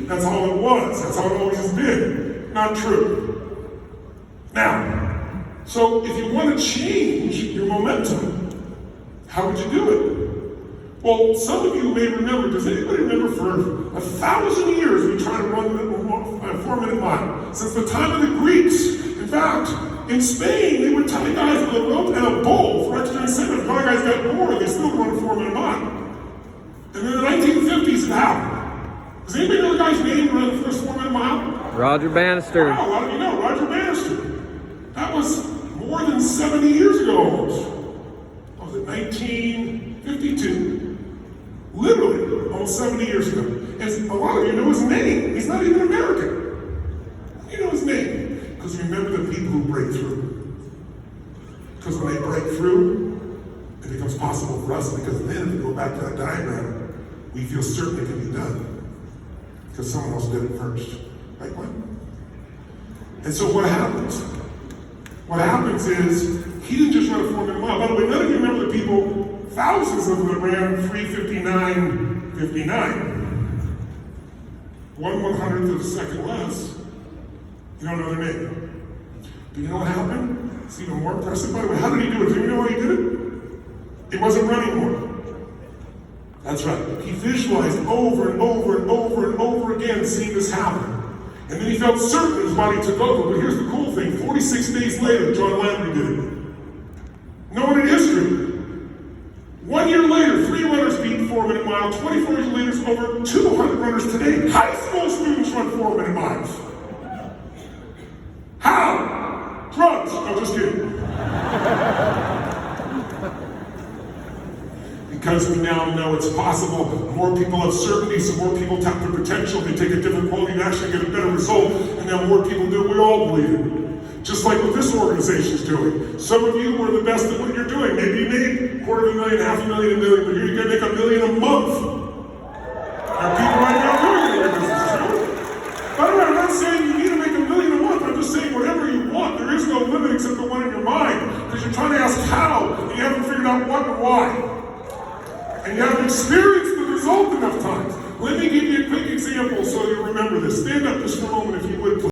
that's all it was, that's how it always has been. Not true. Now, so if you want to change your momentum, how would you do it? Well, some of you may remember, does anybody remember for 1,000 years we tried to run a 4-minute mile? Since the time of the Greeks. In fact, in Spain, they would tie guys with a rope and a bull for extra incentive. A lot of guys got bored, they still run a 4-minute mile. And in the 1950s, it happened. Does anybody know the guy's name who ran the first 4-minute mile? Roger Banister. Wow, a lot of you know, Roger Banister. That was more than 70 years ago almost. What was it, 1952? Literally, almost 70 years ago. And a lot of you know his name. He's not even American. You know his name. Because remember the people who break through. Because when they break through, it becomes possible for us, because then if we go back to that diagram, we feel certain it can be done. Because someone else did it first. Right, what? And so what happens? What happens is, he didn't just run a 4-minute mile. By the way, none of you remember the people, thousands of them that ran 3:59:59. 1/100th of a second less. You don't know their name. Do you know what happened? It's even more impressive. By the way, how did he do it? Do you know how he did it? It wasn't running more. That's right. He visualized over and over and over and over again seeing this happen. And then he felt certain his body took over. But here's the cool thing. 46 days later, John Landry did it. No one in history. 1 year later, 3 runners beat 4-minute mile. 24 years later, over 200 runners today. High school students run 4-minute miles. How? Drugs. No, just kidding. Because we now know it's possible. More people have certainty, so more people tap their potential. They take a different quality and actually get a better result. And now more people do it. We all believe it. Just like what this organization is doing. Some of you are the best at what you're doing. Maybe you made $250,000, $500,000, $1 million, but you're going to make $1 million a month. There are people right now doing it in your business, too. By the way, I'm not saying you need to make $1 million a month. I'm just saying whatever you want. There is no limit except the one in your mind. Because you're trying to ask how, and you haven't figured out what and why. And you haven't experienced the result enough times. Let me give you a quick example so you remember this. Stand up just for a moment if you would, please.